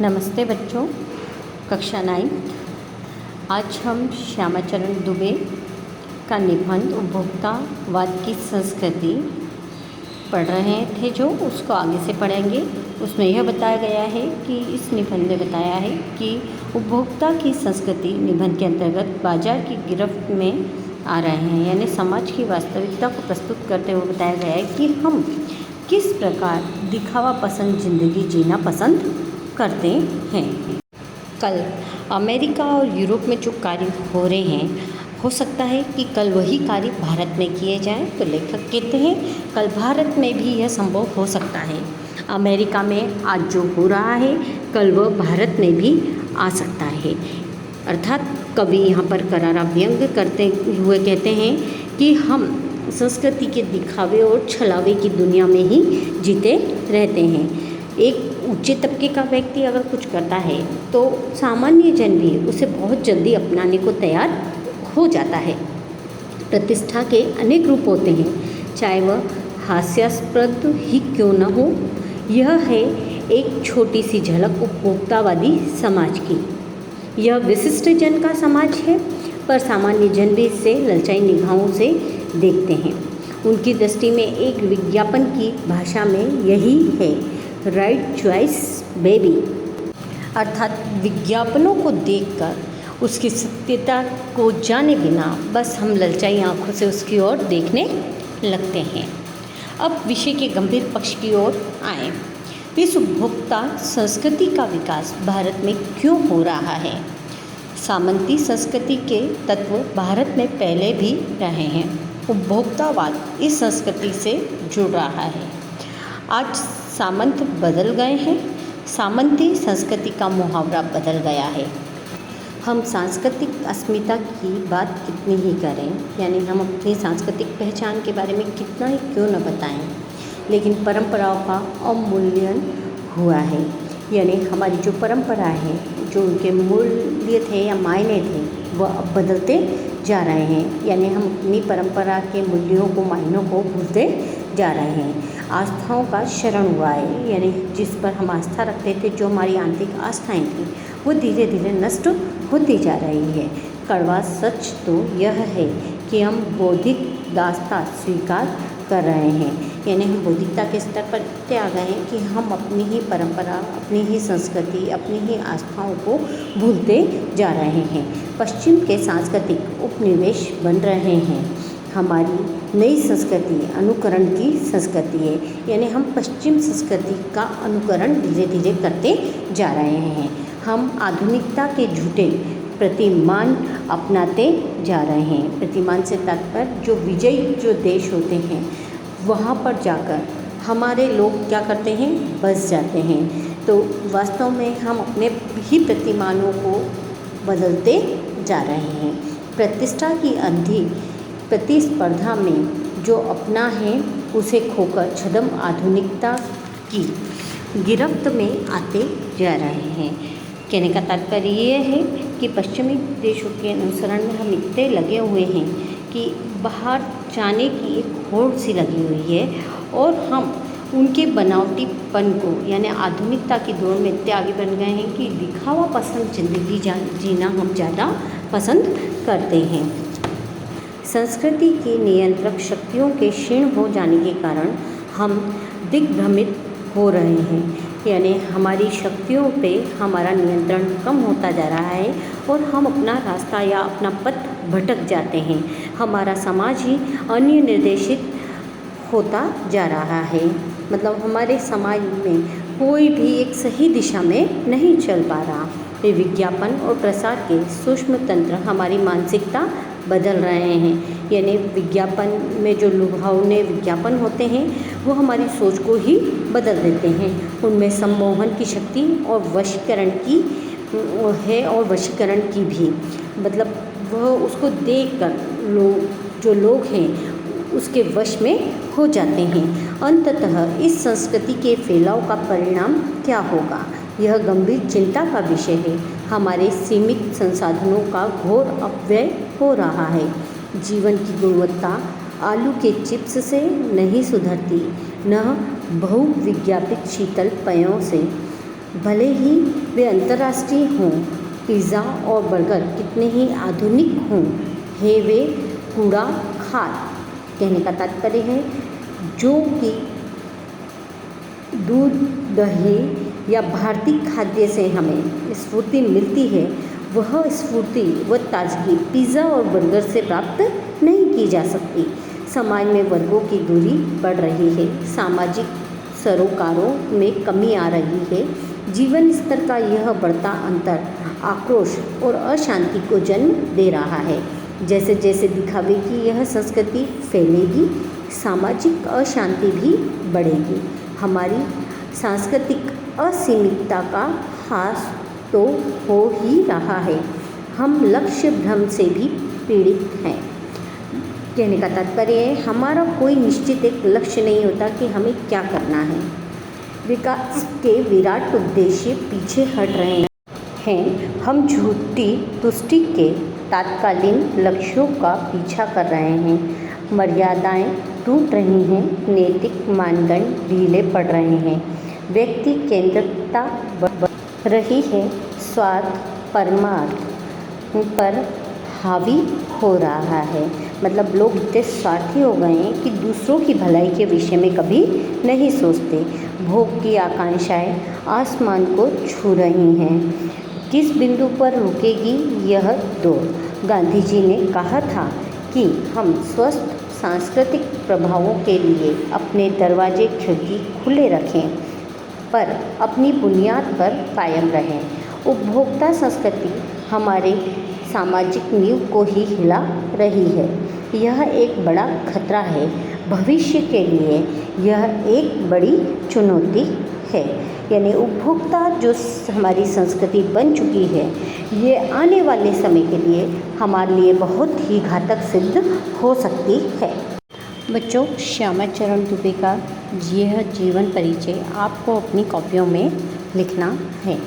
नमस्ते बच्चों, कक्षा 9। आज हम श्यामाचरण दुबे का निबंध उपभोक्तावाद की संस्कृति पढ़ रहे थे, जो उसको आगे से पढ़ेंगे। उसमें यह बताया गया है कि इस निबंध में बताया है कि उपभोक्ता की संस्कृति निबंध के अंतर्गत बाजार की गिरफ्त में आ रहे हैं, यानी समाज की वास्तविकता को प्रस्तुत करते हुए बताया गया है कि हम किस प्रकार दिखावा पसंद ज़िंदगी जीना पसंद करते हैं। कल अमेरिका और यूरोप में जो कार्य हो रहे हैं, हो सकता है कि कल वही कार्य भारत में किए जाएं। तो लेखक कहते हैं कल भारत में भी यह संभव हो सकता है। अमेरिका में आज जो हो रहा है, कल वह भारत में भी आ सकता है। अर्थात कवि यहाँ पर करारा व्यंग करते हुए कहते हैं कि हम संस्कृति के दिखावे और छलावे की दुनिया में ही जीते रहते हैं। एक ऊंचे तबके का व्यक्ति अगर कुछ करता है तो सामान्य जन भी उसे बहुत जल्दी अपनाने को तैयार हो जाता है। प्रतिष्ठा के अनेक रूप होते हैं, चाहे वह हास्यास्पद ही क्यों न हो। यह है एक छोटी सी झलक उपभोक्तावादी समाज की। यह विशिष्ट जन का समाज है, पर सामान्य जन भी इससे ललचाई निगाहों से देखते हैं। उनकी दृष्टि में एक विज्ञापन की भाषा में यही है, राइट चॉइस बेबी। अर्थात विज्ञापनों को देखकर उसकी सत्यता को जाने बिना बस हम ललचाई आंखों से उसकी ओर देखने लगते हैं। अब विषय के गंभीर पक्ष की ओर आएँ। इस उपभोक्ता संस्कृति का विकास भारत में क्यों हो रहा है? सामंती संस्कृति के तत्व भारत में पहले भी रहे हैं। उपभोक्तावाद इस संस्कृति से जुड़ रहा है। आज सामंत बदल गए हैं, सामंती संस्कृति का मुहावरा बदल गया है। हम सांस्कृतिक अस्मिता की बात कितनी ही करें, यानी हम अपनी सांस्कृतिक पहचान के बारे में कितना ही क्यों न बताएं, लेकिन परंपराओं का अवमूल्यन हुआ है। यानी हमारी जो परंपरा है, जो उनके मूल्य थे या मायने थे, वह अब बदलते जा रहे हैं। यानी हम अपनी परंपरा के मूल्यों को, मायनों को भूलते जा रहे हैं। आस्थाओं का क्षरण हुआ है, यानी जिस पर हम आस्था रखते थे, जो हमारी आंतरिक आस्थाएं थी, वो धीरे धीरे नष्ट होती जा रही है। कड़वा सच तो यह है कि हम बौद्धिक दास्ता स्वीकार कर रहे हैं, यानी हम बौद्धिकता के स्तर पर इतने आ गए हैं कि हम अपनी ही परंपरा, अपनी ही संस्कृति, अपनी ही आस्थाओं को भूलते जा रहे हैं। पश्चिम के सांस्कृतिक उपनिवेश बन रहे हैं। हमारी नई संस्कृति अनुकरण की संस्कृति है, यानी हम पश्चिम संस्कृति का अनुकरण धीरे धीरे करते जा रहे हैं। हम आधुनिकता के झूठे प्रतिमान अपनाते जा रहे हैं। प्रतिमान से तात्पर्य जो विजयी जो देश होते हैं, वहाँ पर जाकर हमारे लोग क्या करते हैं, बस जाते हैं। तो वास्तव में हम अपने ही प्रतिमानों को बदलते जा रहे हैं। प्रतिष्ठा की अंधी प्रतिस्पर्धा में जो अपना है, उसे खोकर छद्म आधुनिकता की गिरफ्त में आते जा रहे हैं। कहने का तात्पर्य ये है कि पश्चिमी देशों के अनुसरण में हम इतने लगे हुए हैं कि बाहर जाने की एक होड़ सी लगी हुई है, और हम उनके बनावटीपन को, यानी आधुनिकता की दौड़ में इतने आगे बन गए हैं कि दिखावा पसंद ज़िंदगी जीना हम ज़्यादा पसंद करते हैं। संस्कृति की नियंत्रक शक्तियों के क्षीण हो जाने के कारण हम दिग्भ्रमित हो रहे हैं, यानी हमारी शक्तियों पे हमारा नियंत्रण कम होता जा रहा है और हम अपना रास्ता या अपना पथ भटक जाते हैं। हमारा समाज ही अन्य निर्देशित होता जा रहा है। मतलब हमारे समाज में कोई भी एक सही दिशा में नहीं चल पा रहा। ये विज्ञापन और प्रसार के सूक्ष्म तंत्र हमारी मानसिकता बदल रहे हैं, यानी विज्ञापन में जो लुभावने विज्ञापन होते हैं, वो हमारी सोच को ही बदल देते हैं। उनमें सम्मोहन की शक्ति और वशीकरण की है, और वशीकरण की भी, मतलब वह उसको देखकर जो लोग हैं उसके वश में हो जाते हैं। अंततः इस संस्कृति के फैलाव का परिणाम क्या होगा, यह गंभीर चिंता का विषय है। हमारे सीमित संसाधनों का घोर अपव्यय हो रहा है। जीवन की गुणवत्ता आलू के चिप्स से नहीं सुधरती, न बहुविज्ञापित शीतल पेयों से। भले ही वे अंतर्राष्ट्रीय हों, पिज़्ज़ा और बर्गर कितने ही आधुनिक हों, है वे कूड़ा खाद। कहने का तात्पर्य है जो कि दूध, दही या भारतीय खाद्य से हमें स्फूर्ति मिलती है, वह स्फूर्ति व ताजगी पिज़्ज़ा और बर्गर से प्राप्त नहीं की जा सकती। समाज में वर्गों की दूरी बढ़ रही है, सामाजिक सरोकारों में कमी आ रही है। जीवन स्तर का यह बढ़ता अंतर आक्रोश और अशांति को जन्म दे रहा है। जैसे जैसे दिखावे की यह संस्कृति फैलेगी, सामाजिक अशांति भी बढ़ेगी। हमारी सांस्कृतिक असीमितता का ह्रास तो हो ही रहा है, हम लक्ष्य भ्रम से भी पीड़ित हैं। कहने का तात्पर्य है हमारा कोई निश्चित एक लक्ष्य नहीं होता कि हमें क्या करना है। विकास के विराट उद्देश्य पीछे हट रहे हैं, हम झूठी तुष्टि के तात्कालीन लक्ष्यों का पीछा कर रहे हैं। मर्यादाएं टूट रही हैं, नैतिक मानदंड ढीले पड़ रहे हैं, व्यक्ति केंद्रितता बढ़ रही है, स्वार्थ परमार्थ पर हावी हो रहा है। मतलब लोग इतने स्वार्थी हो गए हैं कि दूसरों की भलाई के विषय में कभी नहीं सोचते। भोग की आकांक्षाएं आसमान को छू रही हैं। किस बिंदु पर रुकेगी यह दौड़? गांधी जी ने कहा था कि हम स्वस्थ सांस्कृतिक प्रभावों के लिए अपने दरवाजे खिड़की खुले रखें, पर अपनी बुनियाद पर कायम रहें। उपभोक्ता संस्कृति हमारे सामाजिक नींव को ही हिला रही है। यह एक बड़ा खतरा है, भविष्य के लिए यह एक बड़ी चुनौती है। यानी उपभोक्ता जो हमारी संस्कृति बन चुकी है, ये आने वाले समय के लिए हमारे लिए बहुत ही घातक सिद्ध हो सकती है। बच्चों, श्यामाचरण दुबे का यह जीवन परिचय आपको अपनी कॉपियों में लिखना है।